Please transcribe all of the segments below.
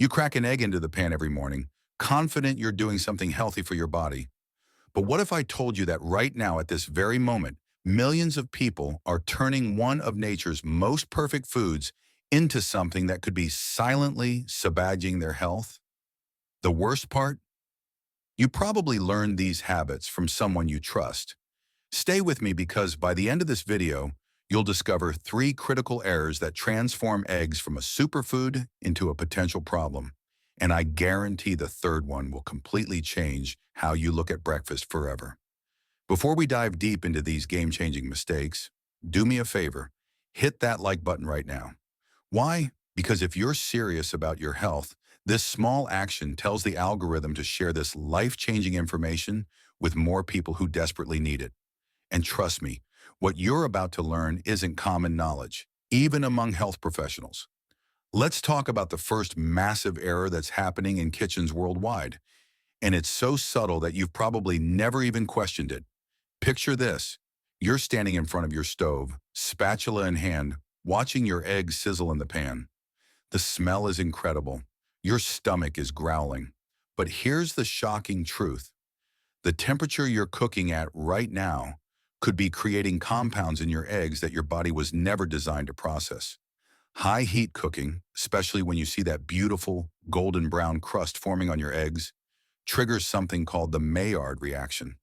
You crack an egg into the pan every morning, confident you're doing something healthy for your body. But what if I told you that right now, at this very moment, millions of people are turning one of nature's most perfect foods into something that could be silently sabotaging their health? The worst part? You probably learned these habits from someone you trust. Stay with me because by the end of this video, you'll discover three critical errors that transform eggs from a superfood into a potential problem. And I guarantee the third one will completely change how you look at breakfast forever. Before we dive deep into these game-changing mistakes, do me a favor, hit that like button right now. Why? Because if you're serious about your health, this small action tells the algorithm to share this life-changing information with more people who desperately need it. And trust me, what you're about to learn isn't common knowledge, even among health professionals. Let's talk about the first massive error that's happening in kitchens worldwide. And it's so subtle that you've probably never even questioned it. Picture this. You're standing in front of your stove, spatula in hand, watching your eggs sizzle in the pan. The smell is incredible. Your stomach is growling. But here's the shocking truth. The temperature you're cooking at right now could be creating compounds in your eggs that your body was never designed to process. High heat cooking, especially when you see that beautiful golden brown crust forming on your eggs, triggers something called the Maillard reaction.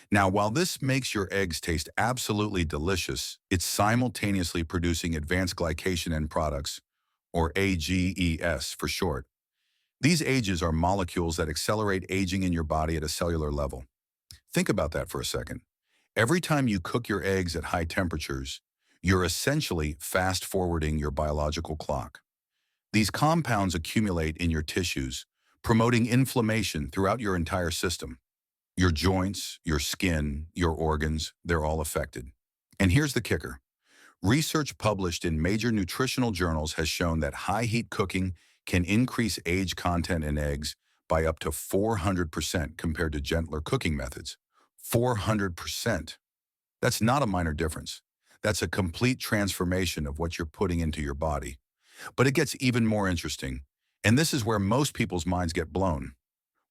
Now, while this makes your eggs taste absolutely delicious, it's simultaneously producing advanced glycation end products, or AGEs for short. These AGEs are molecules that accelerate aging in your body at a cellular level. Think about that for a second. Every time you cook your eggs at high temperatures, you're essentially fast-forwarding your biological clock. These compounds accumulate in your tissues, promoting inflammation throughout your entire system. Your joints, your skin, your organs, they're all affected. And here's the kicker. Research published in major nutritional journals has shown that high-heat cooking can increase age content in eggs by up to 400% compared to gentler cooking methods. 400%. That's not a minor difference. That's a complete transformation of what you're putting into your body. But it gets even more interesting, and this is where most people's minds get blown.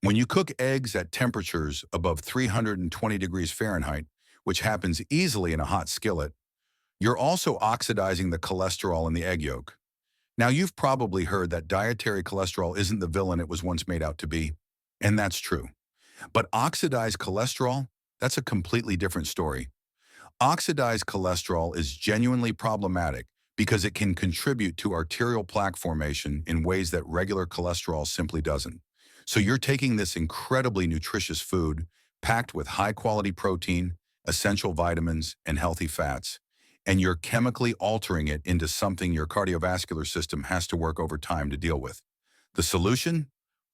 When you cook eggs at temperatures above 320 degrees Fahrenheit, which happens easily in a hot skillet, you're also oxidizing the cholesterol in the egg yolk. Now, you've probably heard that dietary cholesterol isn't the villain it was once made out to be, and that's true. But oxidized cholesterol, that's a completely different story. Oxidized cholesterol is genuinely problematic because it can contribute to arterial plaque formation in ways that regular cholesterol simply doesn't. So you're taking this incredibly nutritious food, packed with high-quality protein, essential vitamins, and healthy fats, and you're chemically altering it into something your cardiovascular system has to work over time to deal with. The solution?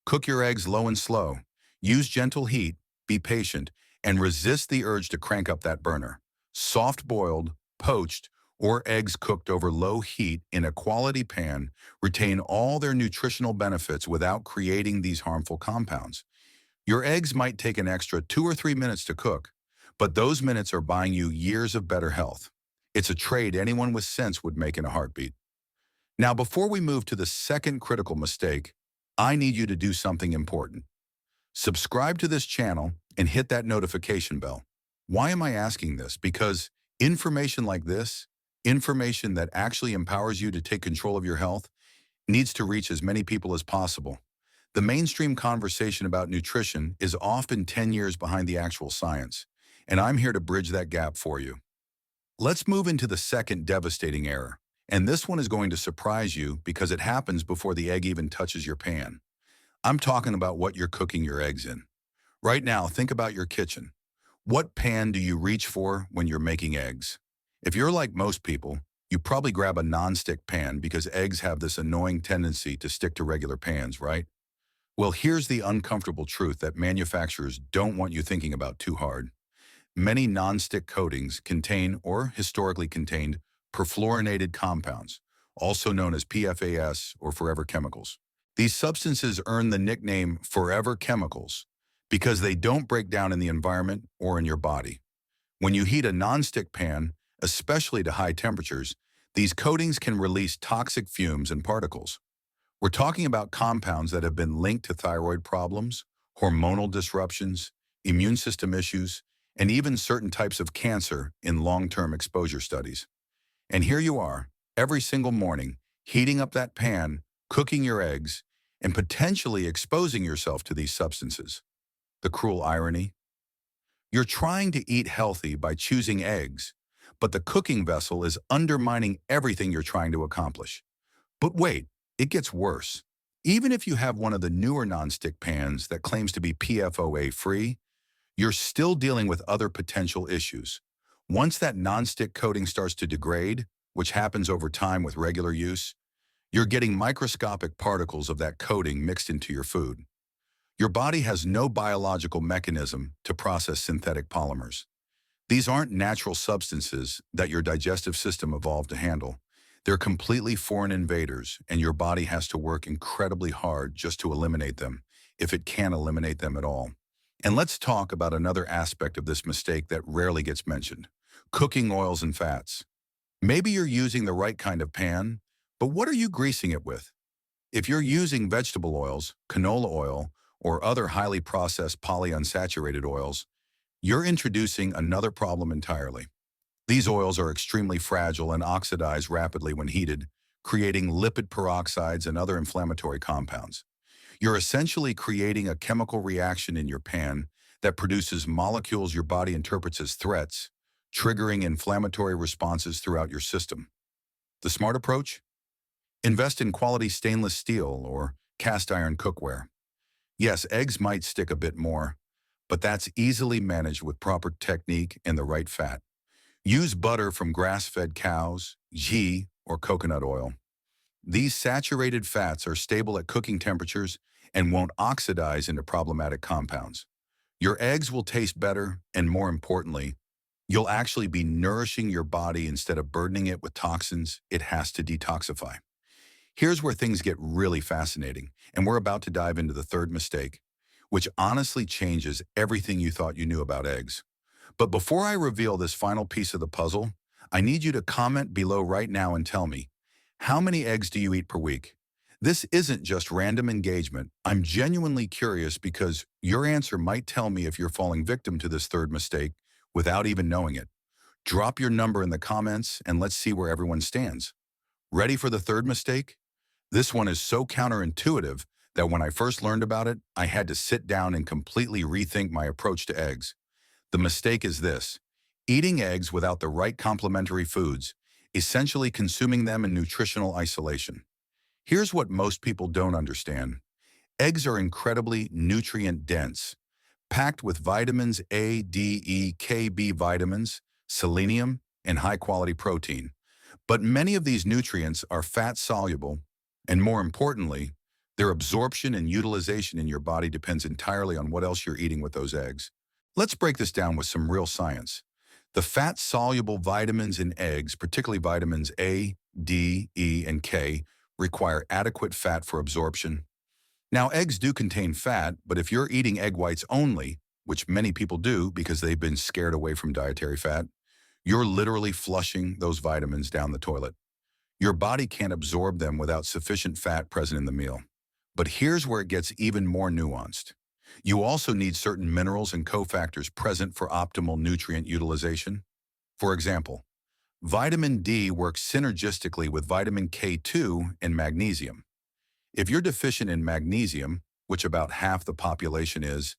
Cook your eggs low and slow. Use gentle heat, be patient, and resist the urge to crank up that burner. Soft-boiled, poached, or eggs cooked over low heat in a quality pan retain all their nutritional benefits without creating these harmful compounds. Your eggs might take an extra 2 or 3 minutes to cook, but those minutes are buying you years of better health. It's a trade anyone with sense would make in a heartbeat. Now, before we move to the second critical mistake, I need you to do something important. Subscribe to this channel and hit that notification bell. Why am I asking this? Because information like this, information that actually empowers you to take control of your health, needs to reach as many people as possible. The mainstream conversation about nutrition is often 10 years behind the actual science, and I'm here to bridge that gap for you. Let's move into the second devastating error, and this one is going to surprise you because it happens before the egg even touches your pan. I'm talking about what you're cooking your eggs in. Right now, think about your kitchen. What pan do you reach for when you're making eggs? If you're like most people, you probably grab a non-stick pan because eggs have this annoying tendency to stick to regular pans, right? Well, here's the uncomfortable truth that manufacturers don't want you thinking about too hard. Many non-stick coatings contain or historically contained perfluorinated compounds, also known as PFAS or forever chemicals. These substances earn the nickname forever chemicals because they don't break down in the environment or in your body. When you heat a non-stick pan, especially to high temperatures, these coatings can release toxic fumes and particles. We're talking about compounds that have been linked to thyroid problems, hormonal disruptions, immune system issues, and even certain types of cancer in long-term exposure studies. And here you are, every single morning, heating up that pan, cooking your eggs, and potentially exposing yourself to these substances. The cruel irony? You're trying to eat healthy by choosing eggs, but the cooking vessel is undermining everything you're trying to accomplish. But wait, it gets worse. Even if you have one of the newer nonstick pans that claims to be PFOA-free, you're still dealing with other potential issues. Once that nonstick coating starts to degrade, which happens over time with regular use, you're getting microscopic particles of that coating mixed into your food. Your body has no biological mechanism to process synthetic polymers. These aren't natural substances that your digestive system evolved to handle. They're completely foreign invaders, and your body has to work incredibly hard just to eliminate them, if it can eliminate them at all. And let's talk about another aspect of this mistake that rarely gets mentioned: cooking oils and fats. Maybe you're using the right kind of pan, but what are you greasing it with? If you're using vegetable oils, canola oil, or other highly processed polyunsaturated oils, you're introducing another problem entirely. These oils are extremely fragile and oxidize rapidly when heated, creating lipid peroxides and other inflammatory compounds. You're essentially creating a chemical reaction in your pan that produces molecules your body interprets as threats, triggering inflammatory responses throughout your system. The smart approach? Invest in quality stainless steel or cast iron cookware. Yes, eggs might stick a bit more, but that's easily managed with proper technique and the right fat. Use butter from grass-fed cows, ghee, or coconut oil. These saturated fats are stable at cooking temperatures and won't oxidize into problematic compounds. Your eggs will taste better, and more importantly, you'll actually be nourishing your body instead of burdening it with toxins it has to detoxify. Here's where things get really fascinating, and we're about to dive into the third mistake, which honestly changes everything you thought you knew about eggs. But before I reveal this final piece of the puzzle, I need you to comment below right now and tell me, how many eggs do you eat per week? This isn't just random engagement. I'm genuinely curious because your answer might tell me if you're falling victim to this third mistake without even knowing it. Drop your number in the comments and let's see where everyone stands. Ready for the third mistake? This one is so counterintuitive that when I first learned about it, I had to sit down and completely rethink my approach to eggs. The mistake is this: eating eggs without the right complementary foods, essentially consuming them in nutritional isolation. Here's what most people don't understand. Eggs are incredibly nutrient-dense, packed with vitamins A, D, E, K, B vitamins, selenium, and high-quality protein. But many of these nutrients are fat-soluble, and more importantly, their absorption and utilization in your body depends entirely on what else you're eating with those eggs. Let's break this down with some real science. The fat-soluble vitamins in eggs, particularly vitamins A, D, E, and K, require adequate fat for absorption. Now, eggs do contain fat, but if you're eating egg whites only, which many people do because they've been scared away from dietary fat, you're literally flushing those vitamins down the toilet. Your body can't absorb them without sufficient fat present in the meal. But here's where it gets even more nuanced. You also need certain minerals and cofactors present for optimal nutrient utilization. For example, vitamin D works synergistically with vitamin K2 and magnesium. If you're deficient in magnesium, which about half the population is,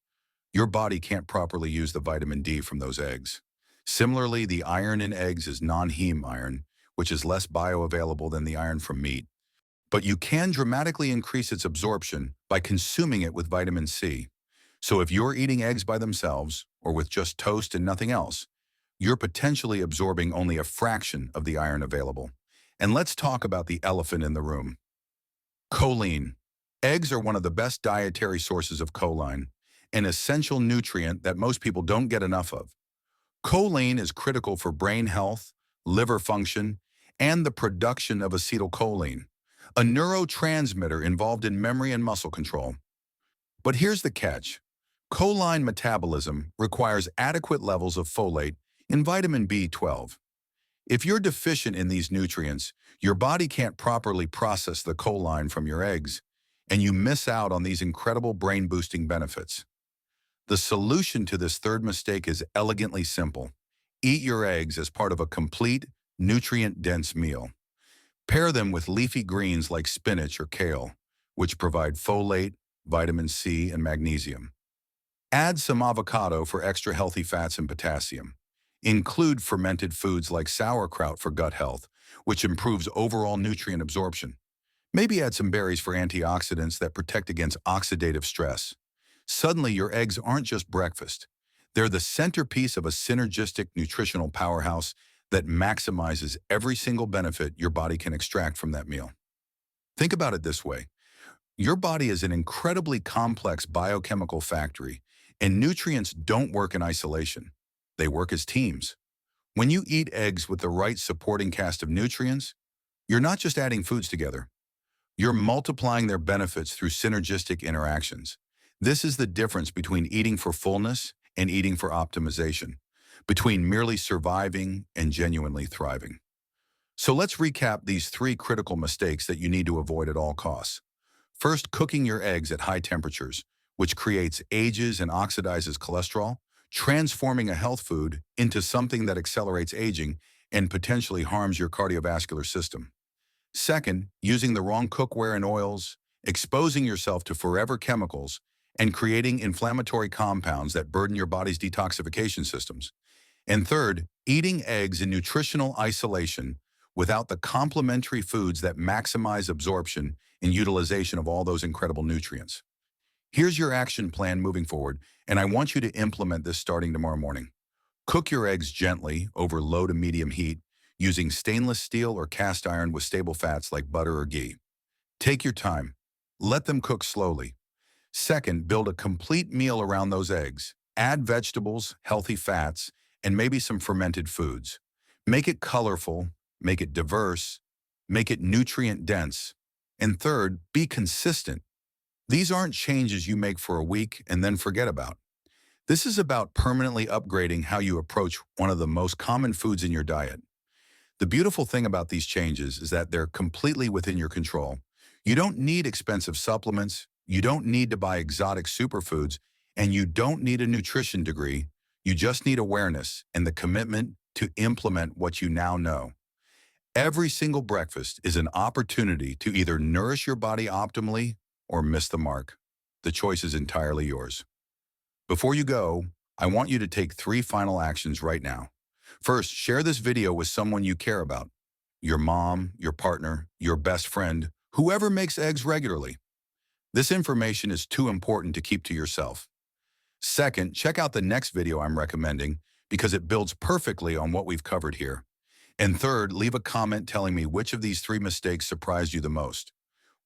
your body can't properly use the vitamin D from those eggs. Similarly, the iron in eggs is non-heme iron, which is less bioavailable than the iron from meat. But you can dramatically increase its absorption by consuming it with vitamin C. So if you're eating eggs by themselves, or with just toast and nothing else, you're potentially absorbing only a fraction of the iron available. And let's talk about the elephant in the room: choline. Eggs are one of the best dietary sources of choline, an essential nutrient that most people don't get enough of. Choline is critical for brain health, liver function, and the production of acetylcholine, a neurotransmitter involved in memory and muscle control. But here's the catch: choline metabolism requires adequate levels of folate and vitamin B12. If you're deficient in these nutrients, your body can't properly process the choline from your eggs, and you miss out on these incredible brain-boosting benefits. The solution to this third mistake is elegantly simple. Eat your eggs as part of a complete, nutrient-dense meal. Pair them with leafy greens like spinach or kale, which provide folate, vitamin C, and magnesium. Add some avocado for extra healthy fats and potassium. Include fermented foods like sauerkraut for gut health, which improves overall nutrient absorption. Maybe add some berries for antioxidants that protect against oxidative stress. Suddenly, your eggs aren't just breakfast. They're the centerpiece of a synergistic nutritional powerhouse that maximizes every single benefit your body can extract from that meal. Think about it this way. Your body is an incredibly complex biochemical factory, and nutrients don't work in isolation. They work as teams. When you eat eggs with the right supporting cast of nutrients, you're not just adding foods together. You're multiplying their benefits through synergistic interactions. This is the difference between eating for fullness and eating for optimization, between merely surviving and genuinely thriving. So let's recap these three critical mistakes that you need to avoid at all costs. First, cooking your eggs at high temperatures, which creates ages and oxidizes cholesterol, transforming a health food into something that accelerates aging and potentially harms your cardiovascular system. Second, using the wrong cookware and oils, exposing yourself to forever chemicals, and creating inflammatory compounds that burden your body's detoxification systems. And third, eating eggs in nutritional isolation without the complementary foods that maximize absorption and utilization of all those incredible nutrients. Here's your action plan moving forward, and I want you to implement this starting tomorrow morning. Cook your eggs gently over low to medium heat using stainless steel or cast iron with stable fats like butter or ghee. Take your time. Let them cook slowly. Second, build a complete meal around those eggs. Add vegetables, healthy fats, and maybe some fermented foods. Make it colorful, make it diverse, make it nutrient-dense. And third, be consistent. These aren't changes you make for a week and then forget about. This is about permanently upgrading how you approach one of the most common foods in your diet. The beautiful thing about these changes is that they're completely within your control. You don't need expensive supplements, you don't need to buy exotic superfoods, and you don't need a nutrition degree. You just need awareness and the commitment to implement what you now know. Every single breakfast is an opportunity to either nourish your body optimally or miss the mark. The choice is entirely yours. Before you go, I want you to take 3 final actions right now. First, share this video with someone you care about. Your mom, your partner, your best friend, whoever makes eggs regularly. This information is too important to keep to yourself. Second, check out the next video I'm recommending because it builds perfectly on what we've covered here. And third, leave a comment telling me which of these 3 mistakes surprised you the most.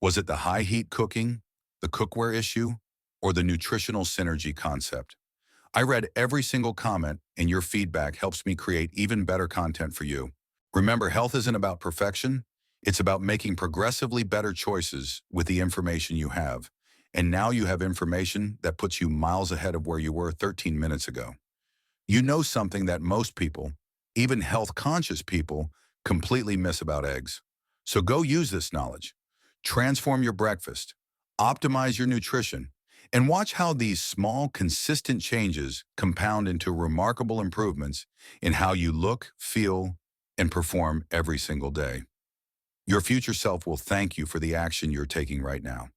Was it the high heat cooking, the cookware issue, or the nutritional synergy concept? I read every single comment, and your feedback helps me create even better content for you. Remember, health isn't about perfection. It's about making progressively better choices with the information you have. And now you have information that puts you miles ahead of where you were 13 minutes ago. You know something that most people, even health-conscious people, completely miss about eggs. So go use this knowledge. Transform your breakfast, optimize your nutrition, and watch how these small, consistent changes compound into remarkable improvements in how you look, feel, and perform every single day. Your future self will thank you for the action you're taking right now.